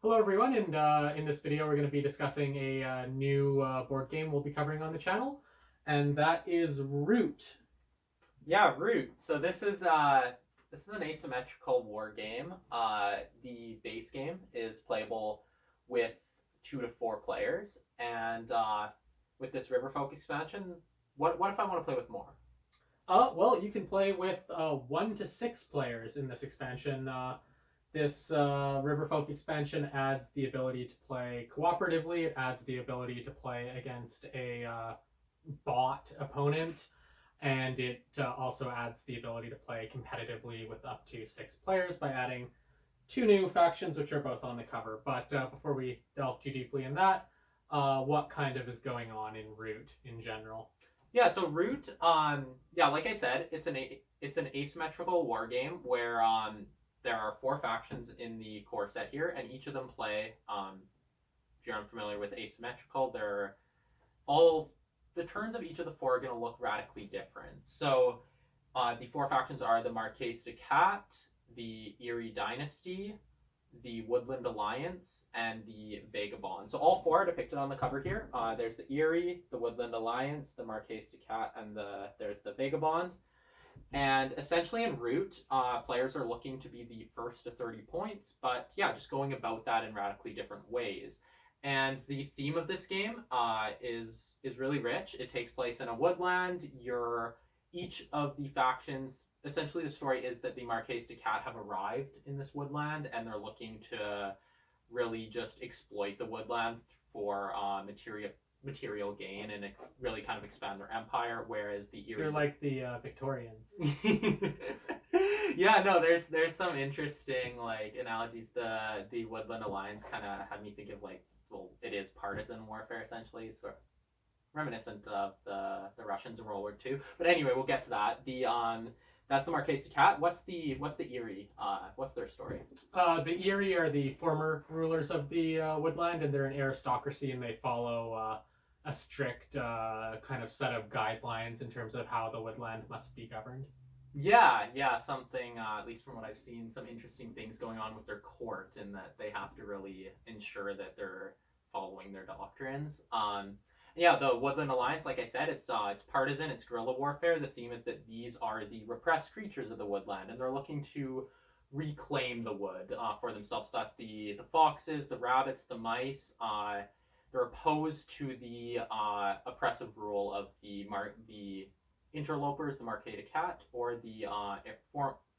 Hello everyone, and in this video we're going to be discussing a new board game we'll be covering on the channel, and that is Root. Yeah, Root. So this is an asymmetrical war game. The base game is playable with 2 to 4 players, and with this Riverfolk expansion, what if I want to play with more? Well, you can play with 1 to 6 players in this expansion. This Riverfolk expansion adds the ability to play cooperatively. It adds the ability to play against a bot opponent, and it also adds the ability to play competitively with up to 6 players by adding 2 new factions, which are both on the cover. But before we delve too deeply in that, what kind of is going on in Root in general? Yeah, so Root, yeah, like I said, it's an asymmetrical war game where there are 4 factions in the core set here, and each of them play. If you're unfamiliar with asymmetrical, they're all the turns of each of the 4 are going to look radically different. So the 4 factions are the Marquise de Cat, the Erie Dynasty, the Woodland Alliance, and the Vagabond. So all 4 are depicted on the cover here. There's the Erie, the Woodland Alliance, the Marquise de Cat, and there's the Vagabond. And essentially in Root, players are looking to be the first to 30 points, but yeah, just going about that in radically different ways. And the theme of this game is really rich. It takes place in a woodland. Each of the factions, essentially the story is that the Marquise de Cat have arrived in this woodland, and they're looking to really just exploit the woodland for material gain and really kind of expand their empire. Whereas the Erie, They're like the Victorians. Yeah, no, there's some interesting like analogies. The Woodland Alliance kind of had me think of like, well, it is partisan warfare essentially, sort of reminiscent of the Russians in World War II. But anyway, we'll get to that. That's the Marquise de Cat. What's the Erie? What's their story? The Erie are the former rulers of the woodland, and they're an aristocracy, and they follow a strict kind of set of guidelines in terms of how the woodland must be governed. Yeah, something, at least from what I've seen, some interesting things going on with their court, in that they have to really ensure that they're following their doctrines. Yeah, the Woodland Alliance, like I said, it's partisan, it's guerrilla warfare. The theme is that these are the repressed creatures of the woodland, and they're looking to reclaim the wood for themselves. So that's the foxes, the rabbits, the mice. They're opposed to the oppressive rule of the interlopers, the Marquis de Cat, or the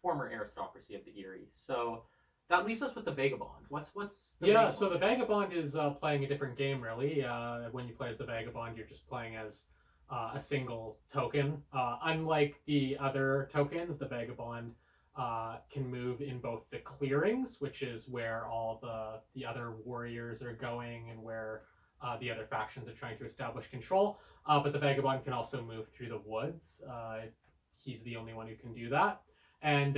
former aristocracy of the Erie. So that leaves us with the Vagabond. What's the Vagabond? So the Vagabond is playing a different game, really. When you play as the Vagabond, you're just playing as a single token. Unlike the other tokens, the Vagabond can move in both the clearings, which is where all the other warriors are going and where the other factions are trying to establish control. But the Vagabond can also move through the woods. He's the only one who can do that. And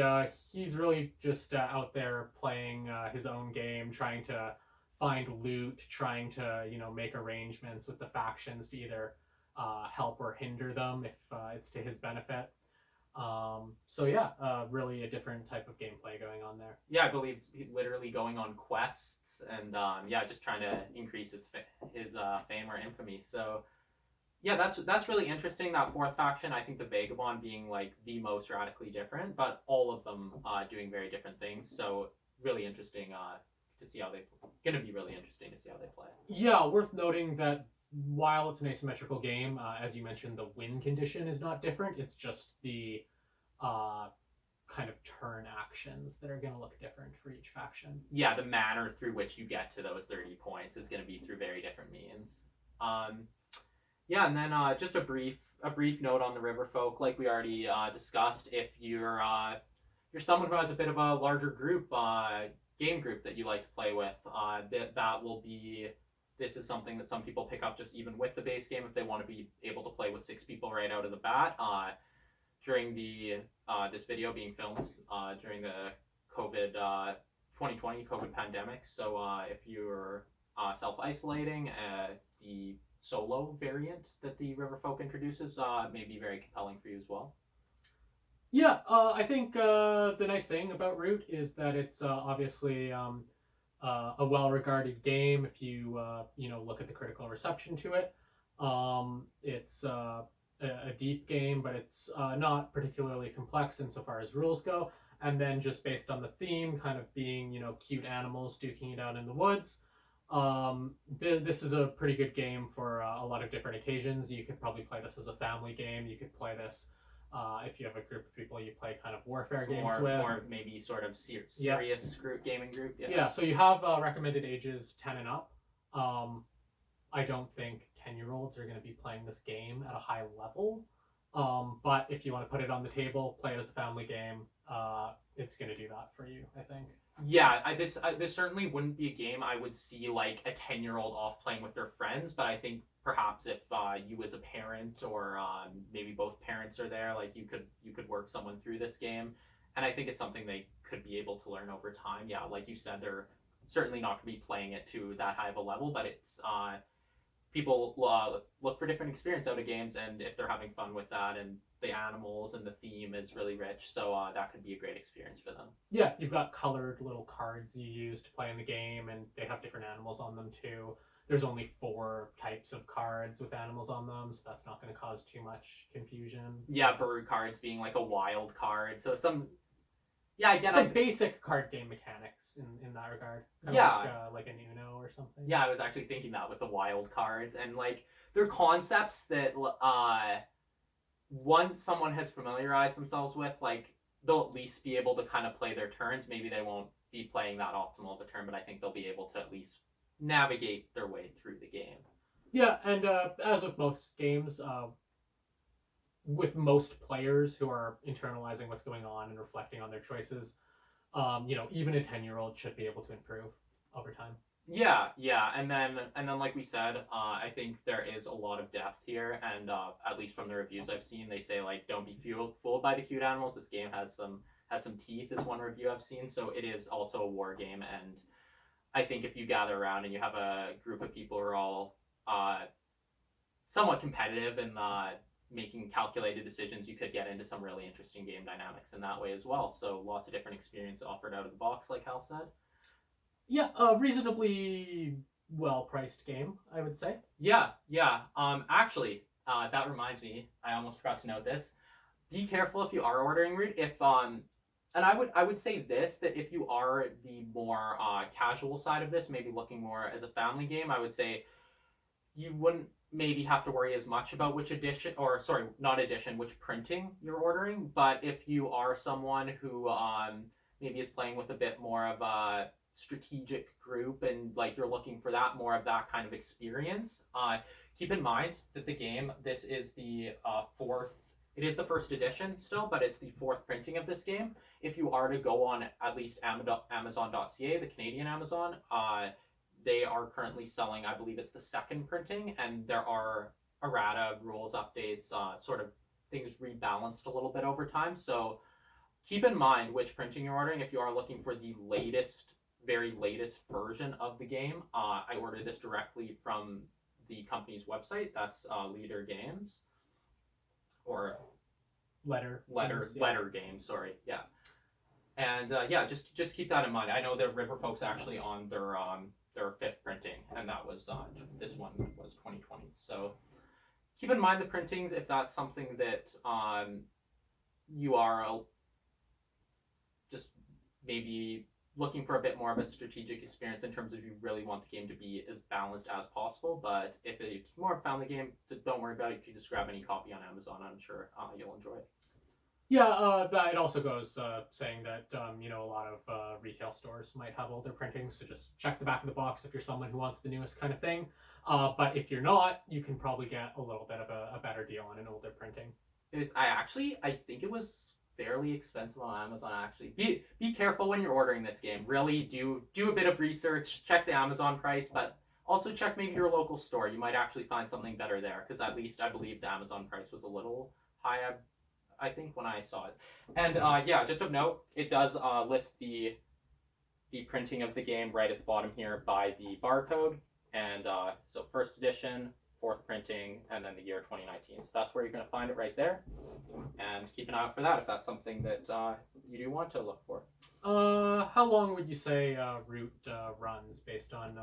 he's really just out there playing his own game, trying to find loot, trying to make arrangements with the factions to either help or hinder them if it's to his benefit. Really a different type of gameplay going on there. Yeah, I believe literally going on quests and just trying to increase his fame or infamy. So yeah, that's really interesting. That 4th faction, I think the Vagabond being like the most radically different, but all of them doing very different things. So really interesting to see how they going to be really interesting to see how they play. Yeah, worth noting that while it's an asymmetrical game, as you mentioned, the win condition is not different. It's just the kind of turn actions that are going to look different for each faction. Yeah, the manner through which you get to those 30 points is going to be through very different means. Yeah, and then just a brief note on the Riverfolk, like we already discussed. If you're someone who has a bit of a larger group, game group that you like to play with, that will be. This is something that some people pick up just even with the base game if they want to be able to play with 6 people right out of the bat. During this video being filmed during the COVID 2020 COVID pandemic, so if you're self-isolating, the solo variant that the Riverfolk introduces may be very compelling for you as well. Yeah, I think the nice thing about Root is that it's obviously a well-regarded game if you look at the critical reception to it. It's a deep game, but it's not particularly complex insofar as rules go. And then just based on the theme, kind of being cute animals duking it out in the woods. This is a pretty good game for a lot of different occasions. You could probably play this as a family game. You could play this if you have a group of people you play kind of warfare games with. More maybe sort of serious gaming group. Yeah, so you have recommended ages 10 and up. I don't think 10-year-olds are going to be playing this game at a high level. But if you want to put it on the table, play it as a family game, it's going to do that for you, I think. Yeah, this certainly wouldn't be a game I would see like a 10-year-old off playing with their friends, but I think perhaps if you as a parent or maybe both parents are there, like you could work someone through this game, and I think it's something they could be able to learn over time. Yeah, like you said, they're certainly not going to be playing it to that high of a level, but it's people look for different experience out of games, and if they're having fun with that and the animals and the theme is really rich, so that could be a great experience for them. Yeah, you've got colored little cards you use to play in the game, and they have different animals on them too. There's only 4 types of cards with animals on them, so that's not going to cause too much confusion. Yeah, bird cards being like a wild card, so some. Yeah, I get it. It's like basic card game mechanics in that regard. Like an Uno or something. Yeah, I was actually thinking that with the wild cards, and like they're concepts that once someone has familiarized themselves with, like they'll at least be able to kind of play their turns. Maybe they won't be playing that optimal of a turn, but I think they'll be able to at least navigate their way through the game. Yeah, and as with most games, with most players who are internalizing what's going on and reflecting on their choices, even a 10-year-old should be able to improve over time. Yeah, and then like we said, I think there is a lot of depth here, and at least from the reviews I've seen, they say like don't be fooled by the cute animals. This game has some teeth, is one review I've seen. So it is also a war game, and I think if you gather around and you have a group of people who are all somewhat competitive and making calculated decisions, you could get into some really interesting game dynamics in that way as well. So lots of different experience offered out of the box, like Hal said. Yeah, a reasonably well-priced game, I would say. Yeah. Actually, that reminds me, I almost forgot to note this. Be careful if you are ordering root. If and I would say this, that if you are the more casual side of this, maybe looking more as a family game, I would say you wouldn't maybe have to worry as much about which printing you're ordering. But if you are someone who maybe is playing with a bit more of a strategic group and like you're looking for that more of that kind of experience, keep in mind that the game, this is the it is the first edition still, but it's the 4th printing of this game. If you are to go on at least Amazon.ca, the Canadian Amazon, they are currently selling, I believe it's the 2nd printing, and there are errata, rules updates, sort of things rebalanced a little bit over time. So keep in mind which printing you're ordering if you are looking for the very latest version of the game. I ordered this directly from the company's website. That's Leader Games, or Letter Games. Sorry, yeah. And just keep that in mind. I know the River folks actually on their 5th printing, and that was this one was 2020. So keep in mind the printings if that's something that you are just maybe looking for a bit more of a strategic experience in terms of you really want the game to be as balanced as possible. But if it's more a family game, don't worry about it. If you just grab any copy on Amazon, I'm sure you'll enjoy it. Yeah, it also goes saying that a lot of retail stores might have older printings, so just check the back of the box if you're someone who wants the newest kind of thing. But if you're not, you can probably get a little bit of a better deal on an older printing. I think it was fairly expensive on Amazon. Actually, be careful when you're ordering this game. Really do a bit of research, check the Amazon price, but also check maybe your local store. You might actually find something better there, because at least I believe the Amazon price was a little high, I think, when I saw it. And just of note, it does list the printing of the game right at the bottom here by the barcode. And so 1st edition, fourth printing, and then the year 2019. So that's where you're going to find it right there. And keep an eye out for that if that's something that you do want to look for. How long would you say Root runs based on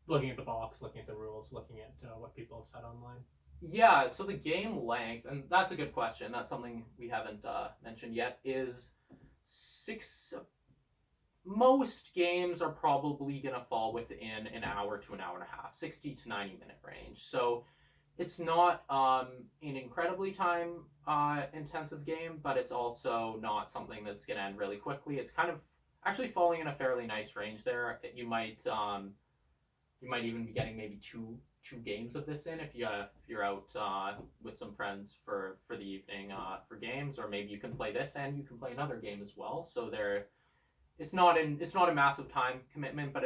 looking at the box, looking at the rules, looking at what people have said online? Yeah, so the game length, and that's a good question. That's something we haven't mentioned yet. Is 6. Most games are probably going to fall within an hour to an hour and a half, 60 to 90-minute range. So it's not an incredibly time intensive game, but it's also not something that's going to end really quickly. It's kind of actually falling in a fairly nice range there. You might even be getting maybe two games of this in if you're out with some friends for the evening for games, or maybe you can play this and you can play another game as well. So it's not a massive time commitment, but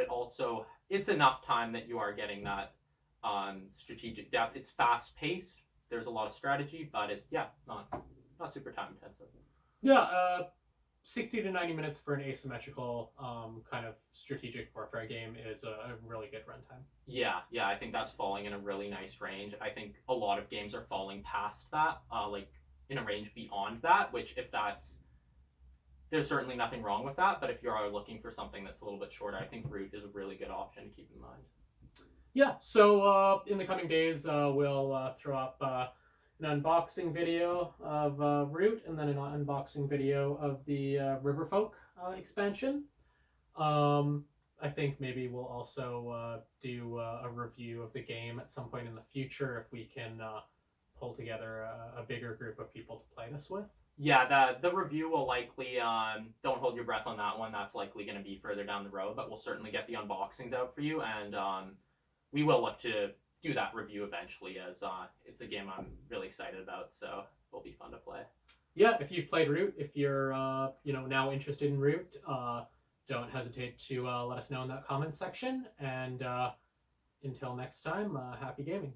it's enough time that you are getting that strategic depth. It's fast paced. There's a lot of strategy, but it's not super time intensive. Yeah, 60 to 90 minutes for an asymmetrical kind of strategic warfare game is a really good runtime. Yeah, I think that's falling in a really nice range. I think a lot of games are falling past that, like in a range beyond that, which there's certainly nothing wrong with that, but if you are looking for something that's a little bit shorter, I think Root is a really good option to keep in mind. Yeah, so in the coming days, we'll throw up an unboxing video of Root, and then an unboxing video of the Riverfolk expansion. I think maybe we'll also do a review of the game at some point in the future if we can pull together a bigger group of people to play this with. Yeah, the review will likely, don't hold your breath on that one, that's likely going to be further down the road, but we'll certainly get the unboxings out for you, and we will look to do that review eventually, as it's a game I'm really excited about, so it will be fun to play. Yeah, if you've played Root, if you're now interested in Root, don't hesitate to let us know in that comments section, and until next time, happy gaming.